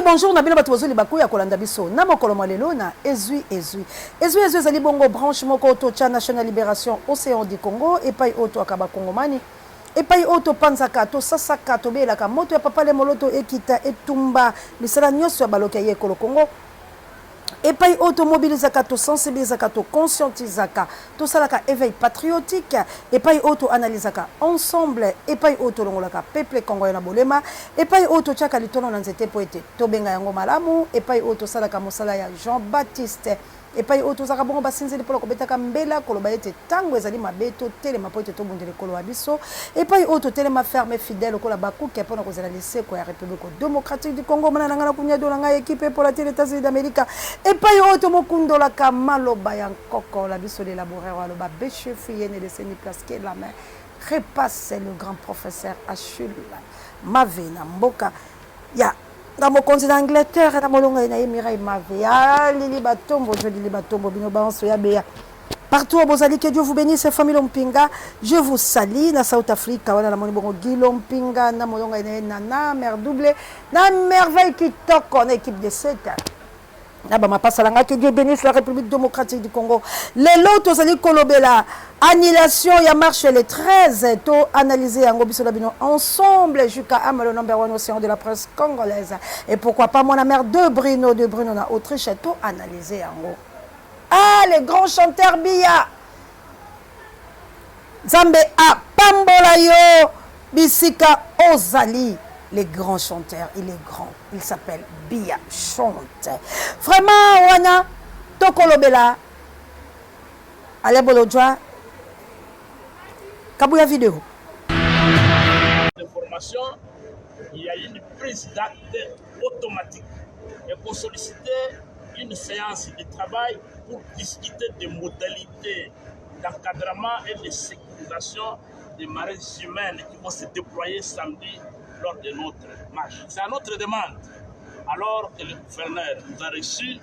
bonjour, Nabila Batouazoli Bakuya Kolanda Biso, Namokolo Malelo na Ezui. Ezali bongo branche moko auto cha National Libération Océan du Congo et pai auto akaba Kongomani et pai auto panzaka to sasaka to belaka moto ya papa le moloto ekita etumba misala nyoso ya baloka ye kolo Congo et pai auto mobilisaka to sensibilisaka to conscientisaka to salaka éveil patriotique et pai auto analysaka ensemble et pai auto longolaka peuple congolais na bolema et pai auto chaka litono na nzete poete to benga yango malamu et pai auto salaka mosala ya Jean-Baptiste et pai auto zaka bongo basinzeli polo kobetaka mbela koloba ete tango ezali mabeto telema poete to bundele kolo abiso et pai auto telema ferme fidèle kola bakuki pona kozela liseko ya République démocratique du Congo mana ngana kunya dola nga équipe pour la États-Unis d'Amérique et pai auto mokundo la kamaloba ya nkoko la biso de laboratoire aloba bechefu yene de seni place que la main repasse le grand professeur Achille Mavena Mboka ya dans mon continent Angleterre dans mon longue Mireille Mavea Lili Batombo je Lili Batombo bino banso ya beya partout au Bozali que Dieu vous bénisse famille Lompinga je vous salue na South Africa wala na moni bongo Gilompinga na mon longue nana mère doublée na merveille qui toque en équipe de 7 que Dieu bénisse la République démocratique du Congo. Les lots Tozali Kolobela, annulation, il y a marché les 13, to analysé en Gobisolabino ensemble jusqu'à Am, le number 1 océan de la presse congolaise. Et pourquoi pas mon mère de Bruno na Autriche, to analysé en gros. Ah, les grands chanteurs Bia. Zambe A, Pambolayo, Bisika Ozali. Les grands chanteurs, il est grand, il s'appelle Bia Chante. Vraiment, Wana, Tokolobela, allez Bolodjoa, Kabouya vidéo. L'information, il y a une prise d'acte automatique et pour solliciter une séance de travail pour discuter des modalités d'encadrement et de sécurisation des marées humaines qui vont se déployer samedi lors de notre marche. C'est à notre demande. Alors que le gouverneur nous a reçus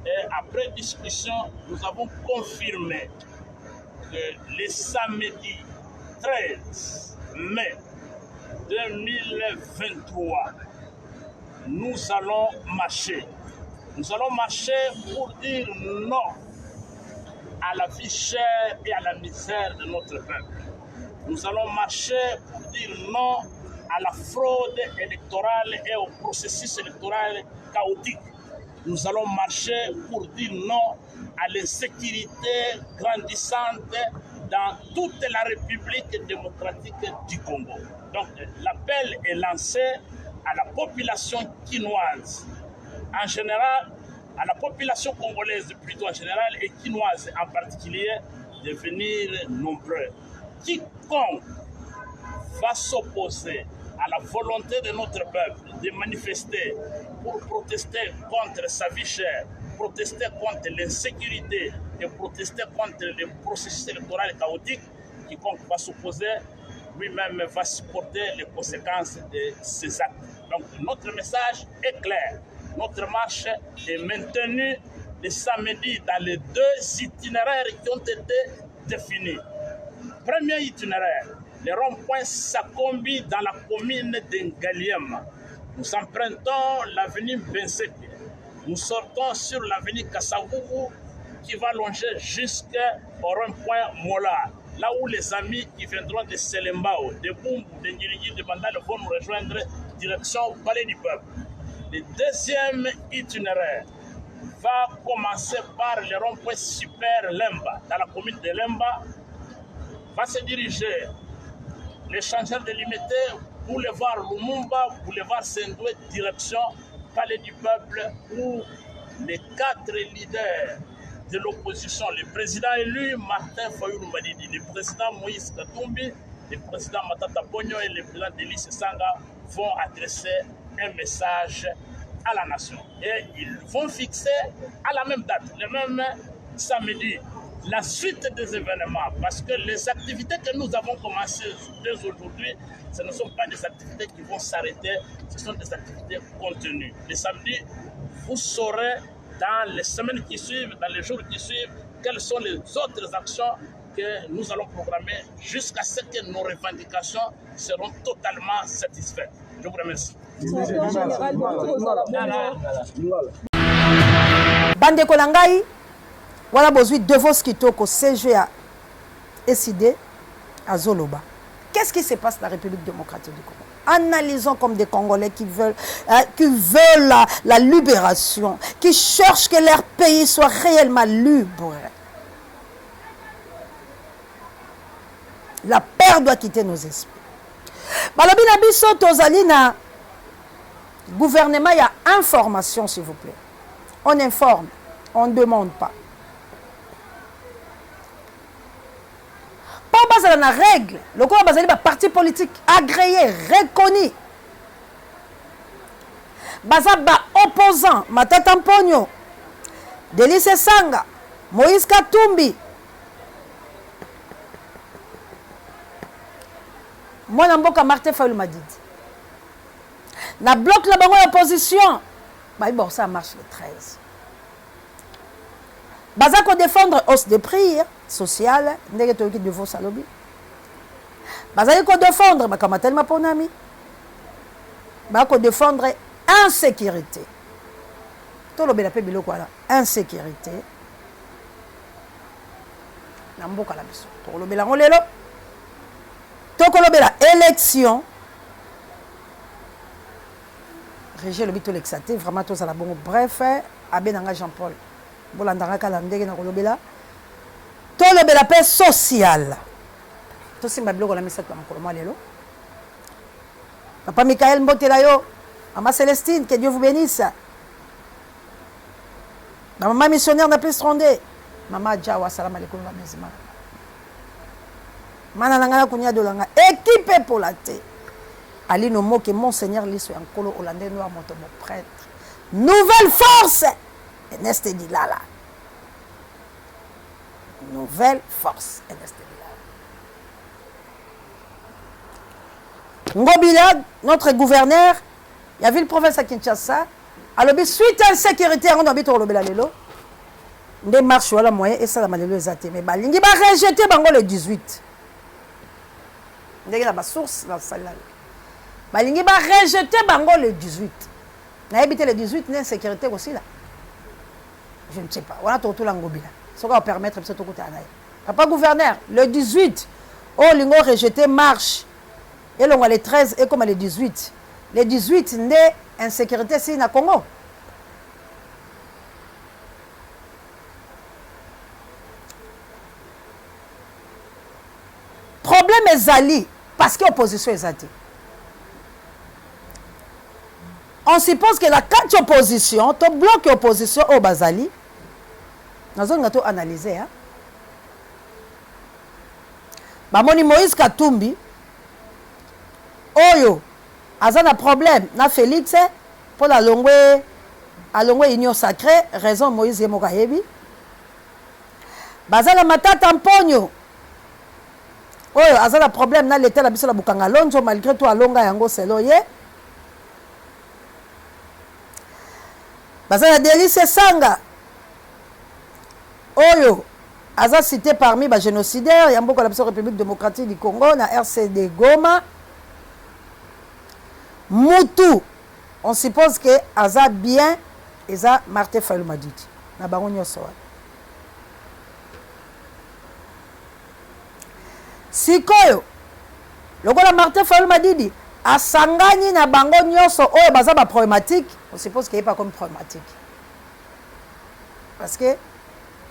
et après discussion, nous avons confirmé que le samedi 13 mai 2023, nous allons marcher. Nous allons marcher pour dire non à la vie chère et à la misère de notre peuple. Nous allons marcher pour dire non à la fraude électorale et au processus électoral chaotique. Nous allons marcher pour dire non à l'insécurité grandissante dans toute la République démocratique du Congo. Donc l'appel est lancé à la population quinoise en général, à la population congolaise plutôt en général et quinoise en particulier de venir nombreux. Quiconque va s'opposer à la volonté de notre peuple de manifester pour protester contre sa vie chère, protester contre l'insécurité et protester contre le processus électoral chaotique, quiconque va s'opposer lui-même va supporter les conséquences de ces actes. Donc notre message est clair. Notre marche est maintenue le samedi dans les deux itinéraires qui ont été définis. Premier itinéraire, le rond-point Sakombi dans la commune d'Ngaliem. Nous empruntons l'avenue Benseke. Nous sortons sur l'avenue Kassavubu qui va longer jusqu'au rond-point Mola. Là où les amis qui viendront de Selembao, de Boumbu, de Ngirigi, de Bandal vont nous rejoindre direction Palais du Peuple. Le deuxième itinéraire va commencer par le rond-point Super Lemba dans la commune de Lemba. Va se diriger l'échangeur délimité, boulevard Lumumba, boulevard Sendoué, direction Palais du Peuple, où les 4 leaders de l'opposition, le président élu Martin Fayoulou Madidi, le président Moïse Katumbi, le président Matata Pogno et le président Delis Sanga vont adresser un message à la nation. Et ils vont fixer à la même date, le même samedi, la suite des événements, parce que les activités que nous avons commencées dès aujourd'hui, ce ne sont pas des activités qui vont s'arrêter, ce sont des activités continues. Le samedi, vous saurez dans les semaines qui suivent, dans les jours qui suivent, quelles sont les autres actions que nous allons programmer jusqu'à ce que nos revendications seront totalement satisfaites. Je vous remercie. Bandeko na ngai wala bozwi devos kitoko CG a SID à Zoloba. Qu'est-ce qui se passe dans la République démocratique du Congo? Analysons comme des Congolais qui veulent la libération, qui cherchent que leur pays soit réellement libre. La peur doit quitter nos esprits. Balobi na biso tozali na gouvernement, il y a information s'il vous plaît. On informe, on ne demande pas. Pas basé dans la règle. Le corps basé sur parti politique agréé, reconnu. Basé sur opposant, Matata Mpogno, Delice Sanga, Moïse Katumbi. Moi, je suis Martin Fayulu Madidi. Na bloc la bango opposition. Bon, ça marche le 13. Baza ko défendre hausse des prix sociale, ndenge toki de vos salobi. Baza ko défendre bakamatel maponami. Ba ko défendre insécurité. To lobela pe biloko ala insécurité. Na mboka la biso. To lobela ngolelo. To ko lobela élection. Régé le bito l'exaté vraiment tous à la bonne bref abenanga Jean-Paul bolandanga kala ndenge na kolobela to lobela paix sociale to simba biloko na misatu na mokolo lelo papa Michael Mbotela yo maman Célestine que Dieu vous bénisse maman missionnaire na plus rondé maman Jawa salam alaikum wa mezima mana nanga kunya dolanga équipe pour la thé Ali no mot que Monseigneur Lisso Yankolo Hollandais noir mon prêtre. Nouvelle force! Ernest Dilala. Nouvelle force. Ernest Dilala. Ngobila, notre gouverneur, il y avait le province à Kinshasa. Alors, suite à la sécurité, on habite au Lobela Lelo. Des marches à la moyenne et ça la malheureuse zate. Mais Balingi va rejeter Bango le 18. Il y a ma source dans ce salle. Balingi va rejeter Bango le 18. Na habité le 18, il y a une sécurité aussi là. Je ne sais pas. On a tout l'angobila. Ça va permettre de se côté à papa gouverneur, le 18, oh lingo rejeté marche. Et l'on a le 13 et comme le 18. Le 18, il y a une insécurité si na Congo. Problème est Zali parce que l'opposition est Zali. On suppose que la carte opposition, tu bloques l'opposition au Bazali. Nous avons analysé. Bamoni Moïse Katumbi, Oyo, Azana problème, na Félix, pour la longue union sacrée, raison Moïse Yemokayebi. Bazala Matata Mpogno, Oyo, Azana problème, na l'état la biso la Bukangalonzo, malgré tout, Alonga Yango Seloye. Bazala Delice Sanga Oyo Aza cité parmi les génocidaires, il y a beaucoup de la République démocratique du Congo, na RCD Goma. Moutou, on suppose que Aza bien, Aza Martin Fayulu Madidi. Na bango nyoso. Sikoyo, lokola Martin Fayulu Madidi, asangani na bango nyoso oyo baza ba problématique, on suppose qu'il n'y a pas comme problématique. Parce que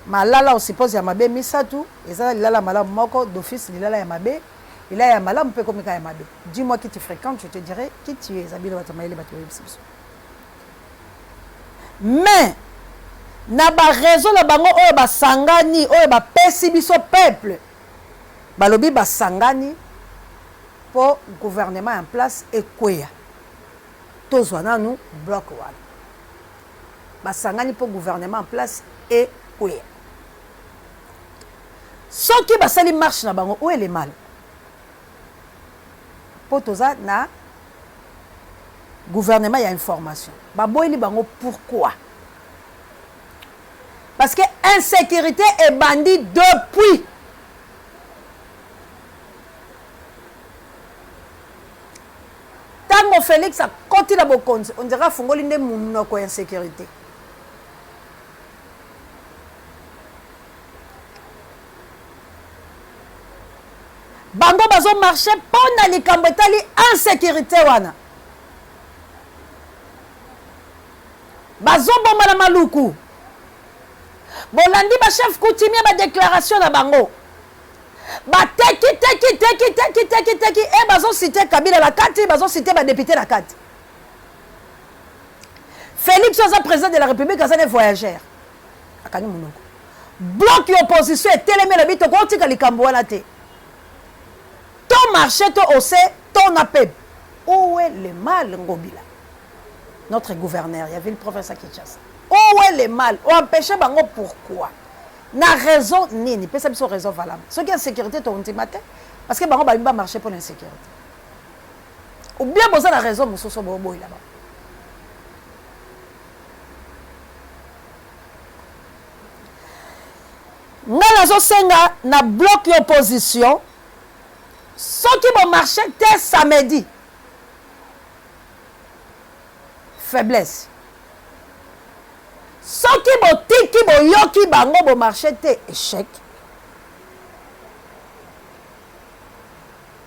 malala on suppose ya mabe misatu, ezala lala malamu moko d'office lala ya mabe, il a ya malamu pe comme ya mabe. Dis-moi qui tu fréquentes, je te dirai qui tu es. Zabilo batamaile batoye biso. Mais na ba raison na bango oyo basangani, oyo ba pesi biso peuple. Balobi basangani pour gouvernement en place et quoi tozwana nous bloc wana basangani pour gouvernement en place et quoi ce qui basali marche na bango où est le mal pour toza na gouvernement ya information baboyeli bango pourquoi parce que insécurité est bandit depuis ntango Félix akoti na bokonzi on dirait afungoli nde munoko ya insécurité. Bango bazo marché pona likambo etali insécurité wana. Bazo bomba na maluku. Bolandi ba chef coutumier ba déclaration na bango. Ba teki e bazo cité Kabila la kati, bazo cité ba député la kati. Félix Oza président de la République azane voyageur. Akani munoko. Bloc opposition et télémé la bito ko tika likambo wana te. Ton marché, ton ose, ton appel. Où est le mal, Ngobila? Notre gouverneur, il y avait le professeur Kinshasa. Où est le mal? On empêche Bango pourquoi? Na raison, ni peut ça raison valable. Ce qui est en sécurité, ton ultimate, parce que Bango va marcher pour l'insécurité. Ou bien, vous avez la raison, monsieur Sobobo là-bas. Nalazo Senga, na bloc l'opposition. Ceux qui vont marcher dès samedi. Faiblesse. Ceux qui vont tiki vont yoki bango vont marcher dès échec.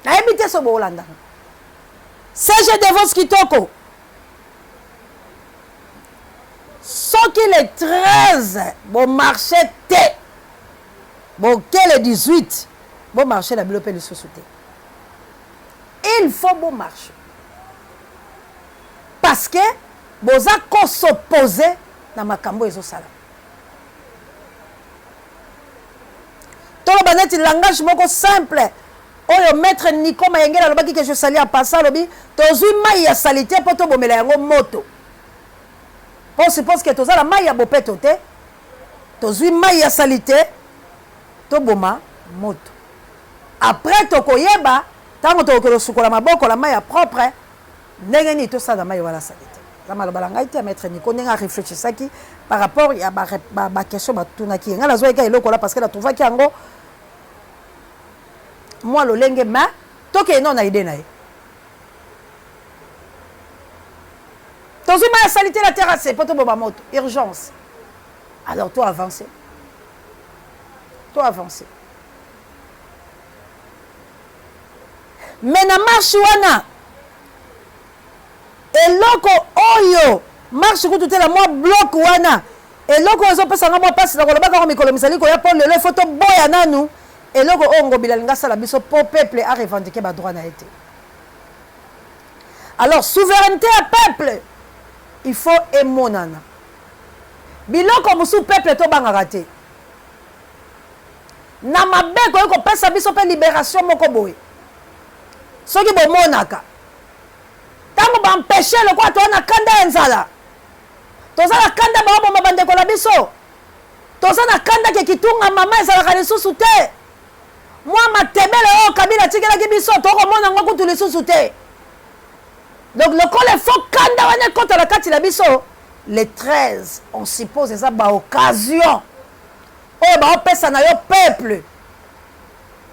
Na habité ce beau Hollande. CG Devos Kitoko. Ceux qui les 13 vont marcher dès. Bon, quel est 18 vont marcher la bloquer le sous-souté. Il faut bon marcher. Parce que vous avez s'opposer dans ma cambo et sala. Tout le langage simple. Oh, maître Nico Mayengela lobaki que je salue à passant lobi. Tozu maïa salité pour to bomela yango moto. On suppose que toza la maïa bopeto te. Tozu maïa salité to boma moto. Après tokoyeba tango tokelo sukola maboko la maille propre ndenge ni to ça na maille wala salite la malobala ngai te maître Nico ndenge réfléchir ça qui par rapport ya ba question ba tunaki ngala zo eka eloko là parce que la trouva ki yango moi lo lenge ma toke non na idée na ye tozu maille salite la terrasse poto boba moto urgence alors toi avancer mais na marche wana eloko oyo marche kutu te la moi bloc wana eloko ozo pesa nga moi passe na kolobaka ko mikolo misali ko ya pour le photo boya nanu eloko Ngobila linga sala biso pour peuple a revendiquer ba droit na été. Alors souveraineté à peuple il faut emonana biloko musu peuple to banga raté na mabe ko pesa biso pe libération moko boye. Ce qui est monaka. Tant que empêcher le quoi, tu as kanda enzala. Tu as la kanda ba ba bande ko la biso. Tu as la kanda ke kitunga mama ezala ka lisusu te. Moi ma tebele o Kabila tikela ki biso to ko mona ngo kutu lisusu te. Donc le col est faux kanda wana contre la kati la biso. Les 13 on suppose ça ba occasion. Oh ba pesa na yo peuple.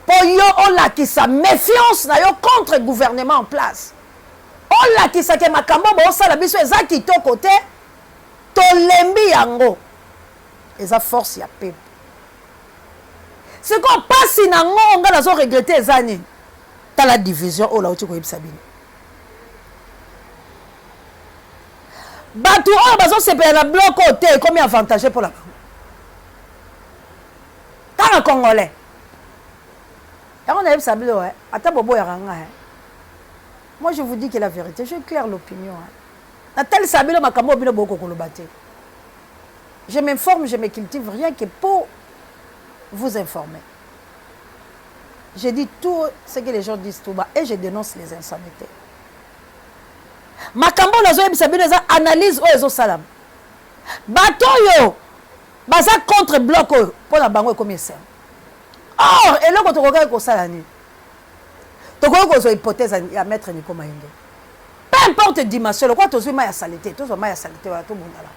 Pour yo on la qui sa méfiance na yo contre gouvernement en place. On la qui sa ke makambo bo sala biso eza kitoko côté to lembi yango. Eza force ya peuple. C'est qu'on passe na ngonga la zo regretter ezani. Ta la division o la uti ko yebisabini. Batu o bazo se pe na bloc côté combien avantagé pour la Tant congolais. Moi, je vous dis que la vérité, j'éclaire l'opinion. Je m'informe, je me cultive rien que pour vous informer. Je dis tout ce que les gens disent tout bas et je dénonce les insanités. Makambo nazo yebisabino za analyse o ezo salam. Bato yo baza contre bloc pour la bango comme ça. Or eloko tokoka ko sala ni. Tokoka ko zo hypothèse ya maître Nico Mayenge. Peu importe dimension, le quoi tozo ma ya salité, tozo ma ya salité wa to bundala.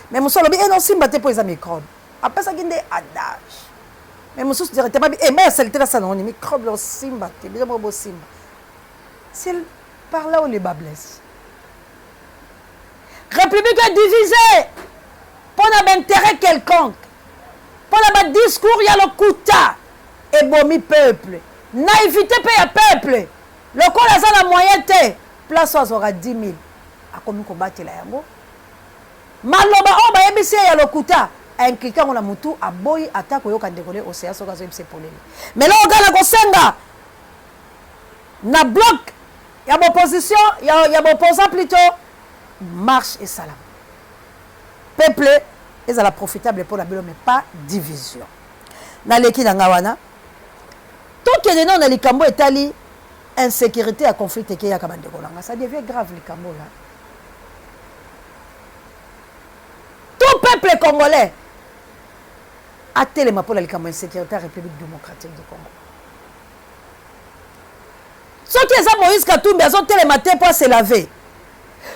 Mais musolo bi non simba te pour les microbes. Après ça ginde adage. Mais musu directement bi ma ya salité la ça non microbe lo simba te bi mo bo simba. C'est par là où les bas blessent. République est divisée pour un intérêt quelconque. Pour un discours, il y a le kuta et bomi peuple. Naïveté paye à peuple. Le col a la moyenne, place aura 10 000. A combien combattre la yango? Maloba oba ebisi ya le kuta. Un cliquant on a mutu a boy attaque au décoller au CA soka c'est pour lui. Mais là on gagne ko senga. Na bloc, il y a opposition, il y a opposant plutôt. Marche et salam. Peuple, ils ont la profitable pour la belle, mais pas division. Dans l'équipe d'Angawana, tout ce qui est dans les Cambo est allé, insécurité à conflit et qui a kabande kolanga. Ça devient grave les Cambo là. Tout peuple congolais a tellement pour la Cambo insécurité à la République démocratique du Congo. Ceux qui ont Moïse Katumbi, ils ont tellement pour se laver.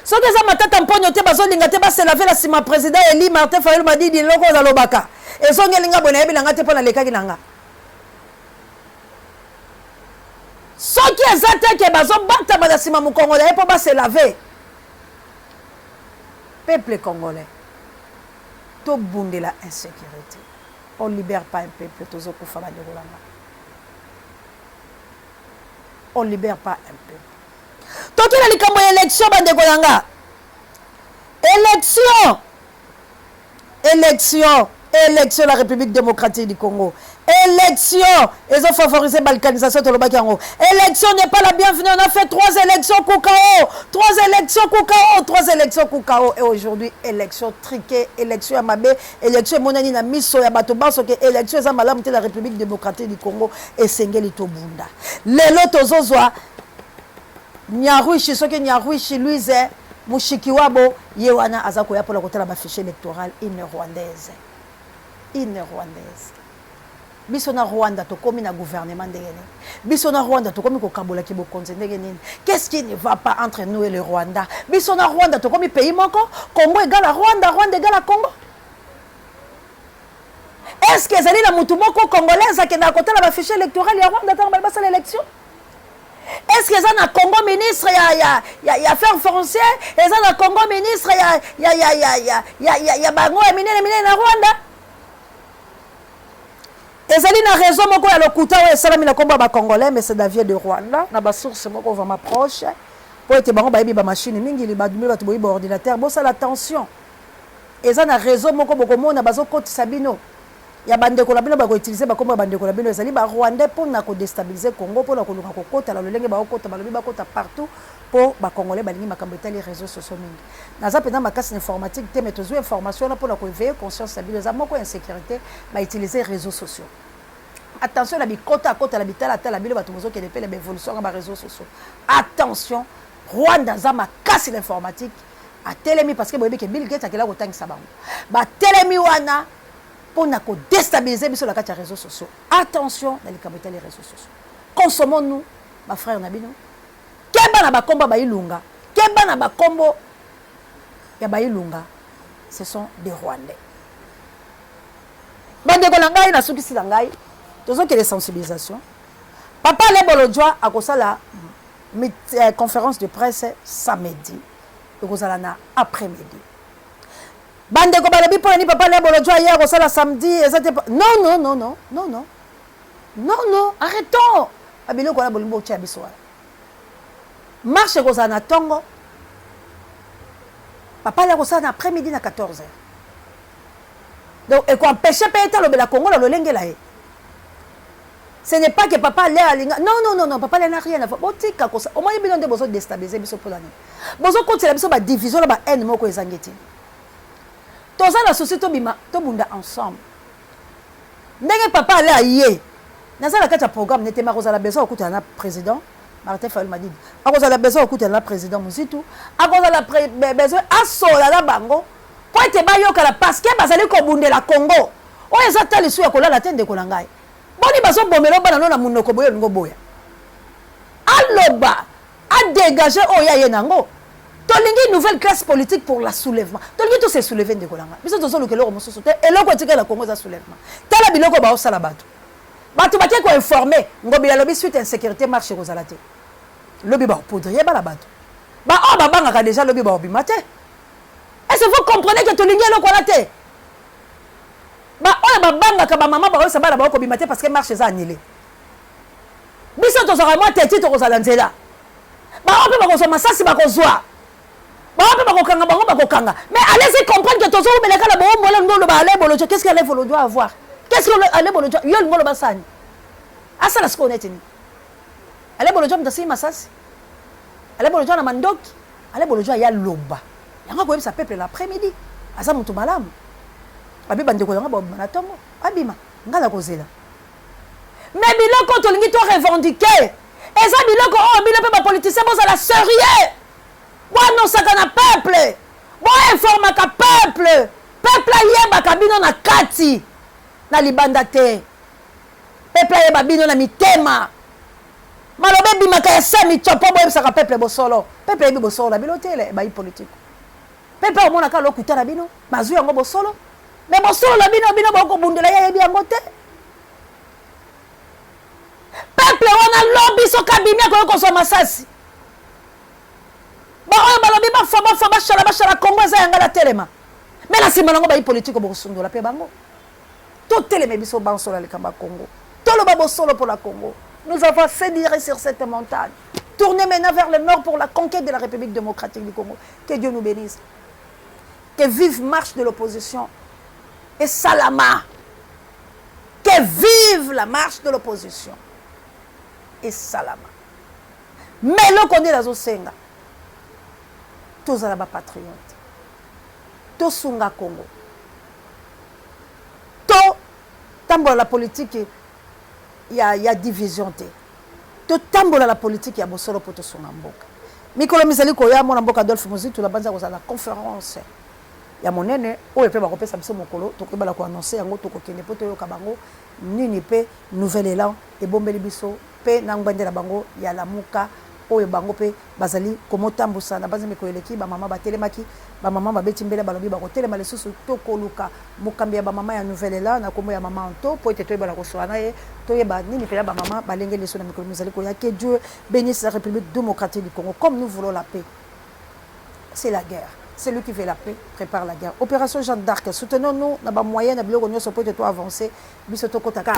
Ceux qui ont matata mponyo te bazo linga te ba se laver la sima président Eli Martin Fayulu madi di loko za lobaka. Et so ngelinga bona yebi langa te pona lekaki nanga. Ceux qui ont zate ke bazo bata ba la sima mu Congolais pour ba se laver. Peuple congolais. To bunde la insécurité. On libère pas un peuple tozo kufa ba ndolanga. On libère pas un peuple. Tant qu'il y a les élections, élection de la République démocratique du Congo. Élection, ils ont favorisé la balkanisation de l'Obakiango. Élection n'est pas la bienvenue. On a fait 3 élections Koukao. 3 élections Koukao. Et aujourd'hui, élection triquée, élection Amabé, élection Monani na Miso ya Batobaso, élection Zamalam de la République démocratique du Congo et Sengeli Tobunda. Les lotos ozwa. Nyaruishi soki Nyaruishi Louise Mushikiwabo yewana azako ya pour la côté la fichier électoral une rwandaise biso na Rwanda to komi na gouvernement ndenge nini biso na Rwanda to komi ko kabola ki bokonze ndenge nini qu'est-ce qui ne va pas entre nous et le Rwanda biso na Rwanda to komi pays moko Congo égale à Rwanda Rwanda égale à Congo est-ce que zali na mutu moko congolaise qui na côté la fichier électoral ya Rwanda tant ba l'élection. Est-ce que ça na Congo ministre y a affaires foncières et ça na Congo ministre y a bango et mine na Rwanda et ça na raison moko ya lokuta ou salami na komba ba congolais mais c'est d'avier de Rwanda na ba source moko vraiment proche pour être bango ba yebi ba machine mingi li ba dumi ba tuboyi ba ordinateur bon ça la tension et ça na raison moko boko mona bazo kotisa bino ya bande ko la bino ba ko utiliser ba komba bande ko la bino ezali ba Rwandais pour na ko déstabiliser Congo pour na ko luka ko kota la lolenge ba kota ba lobi ba kota partout pour ba congolais ba lingi makambo les réseaux sociaux mingi naza pena makasi informatique te mais tozo information là pour na ko éveiller conscience bino za moko insécurité ba utiliser réseaux sociaux attention la bikota à kota la bitala tala bino ba tozo ke lepele ba évolution ba réseaux sociaux attention Rwanda za makasi l'informatique a telemi parce que boyebi ke Bill Gates akela ko tangisa bango ba telemi wana pour nous déstabiliser sur la carte des réseaux sociaux. Attention dans les réseaux sociaux. Consommons-nous, ma frère Nabino. Keba na bakombo ba ilunga. Keba na bakombo ya ba ilunga. Ce sont des Rwandais. Bande kolangai na sukisi langai. Tozo que les sensibilisations. Papa Lebolodjoa a kosala conférence de presse samedi. Et kosala na après-midi. Bande ko balabi pour ni papa le bolodjoa hier au sala samedi et ça non arrêtons abilo ko la bolimbo tia biswa marche ko za na tongo papa le ko sala après-midi na 14h donc et ko empêcher peut-être le bela Congo la lolenge là ce n'est pas que papa le alinga non papa le n'a rien à voir botika ko au moins bilon de besoin déstabiliser biso pour l'année besoin continuer biso ba division la ba haine moko ezangeti. Tous la société to bunda ensemble. Ndenge papa allait aïe. Dans la carte programme n'était pas la besoin au côté de la président Martin Fayulu m'a dit. À cause de la besoin au côté de la président Mouzitou. À cause de la besoin à sola la bango. Pour être bayo kala parce que bazali ko bunda la Congo. O ezata le suya kola la tende ko langai. Boni bazo bomelo bana na munoko boyo ngo boya. Aloba a dégager oya yenango. Tolingi nouvelle classe politique pour la soulèvement. Tolingi tous ces soulèvements de Kolanga. Biso tozo le kelo mosusu te et loko tika la Congo za soulèvement. Tala biloko ba osala bato. Bato batie ko informer ngobila lobi suite insécurité marche ko zalate. Lobi ba poudrier ba la bato. Ba oh ba banga déjà lobi ba obimate. Est-ce que vous comprenez que to lingi eloko na te? Ba oh ba banga ka ba maman ba sa ba la ba ko bimate parce que marché za annulé. Biso to sera moi tete to ko za nzela. Ba oh pe ba ko so masasi ba ko zwa. Ba oh pe ba ko kanga ba ko kanga. Mais allez-y comprendre que to zo beleka la bo mbola ngolo ba ale bolo. Qu'est-ce qu'elle veut doit avoir? Qu'est-ce que ale bolo yo ngolo ba sani? Asa la sko netini. Ale bolo jo mtasi masasi. Ale bolo jo na mandoki. Ale bolo jo ya loba. Yanga ko yebisa peuple l'après-midi. Asa mutu malamu. Abi bande ko yanga ba na tongo. Abima ngala ko zela. Mais biloko to lingi to revendiquer. Eza biloko o biloko ba politicien bo za la sérieux. Bo non saka na peuple. Bo informa ka peuple. Peuple yeba kabino na kati. Na libanda te. Peuple yeba bino na mitema. Malobe bimaka ya sami chopo bo yebisa ka peuple bo solo. Peuple yebi bo solo la bilotele ba yi politique. Peuple o mona ka lokuta na bino. Mazu yango bo solo. Mais bo solo la bino bino ba ko bundela ya yebi yango te. Peuple wana lobby so kabimia ko so masasi. Ba oyo balobi ba fama shala Congo za yanga la telema. Mais la sima nango ba yi politique bo sundola pe bango. To telema biso ba solo le kamba Congo. To lo ba bo solo pour la Congo. Nous avons assez d'irrer sur cette montagne. Tournez maintenant vers le nord pour la conquête de la République démocratique du Congo. Que Dieu nous bénisse. Que vive marche de l'opposition. Et Salama. Que vive la marche de l'opposition. Et Salama. Mais le qu'on est dans Osenga. Tous à la patriote. Tous Sunga Congo. Tous, tant la politique. Il y a division. To tambola la politique ya bosolo poto songa mboka. Mikolo misali ko ya mona mboka Adolphe Muzitu la banza ko za la conférence. Ya monene o epe ba kopesa biso mokolo to ko bala ko annoncer yango to ko kende poto yo ka bango nini pe nouvel élan e bombeli biso pe na ngbandela bango ya lamuka oyo bango pe bazali komotambusa na banza miko eleki ba mama batelemaki ba mama babeti mbele balobi ba ko telema lesusu to koluka mokambi ya ba mama ya nouvel élan na kombo ya mama Anto po ete to bala ko soana ye to yeba nini pe ba mama balenge leso na miko mizali ko ya que Dieu bénisse la République démocratique du Congo comme nous voulons la paix. C'est la guerre. Celui qui veut la paix prépare la guerre. Opération Jeanne d'Arc, soutenons-nous dans les moyens de l'Union sur point de toi avancer. Bisoto Kotaka.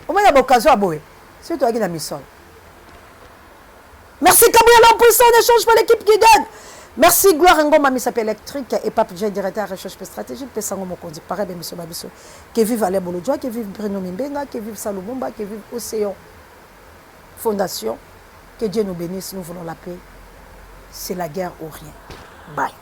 Au moins, il y a l'occasion à boire. C'est toi qui as mis sol. Merci Kabouya l'impuissant, on échange pour l'équipe qui gagne. Merci Gloire Ngoma Misape électrique et Pape Jean directeur recherche stratégique Pesango Mokonzi. Pareil, monsieur Babiso. Que vive Alain Bolodjoa, que vive Bruno Mimbenga, que vive Salomomba, que vive Océan Fondation. Que Dieu nous bénisse, nous voulons la paix. C'est la guerre ou rien. Bye.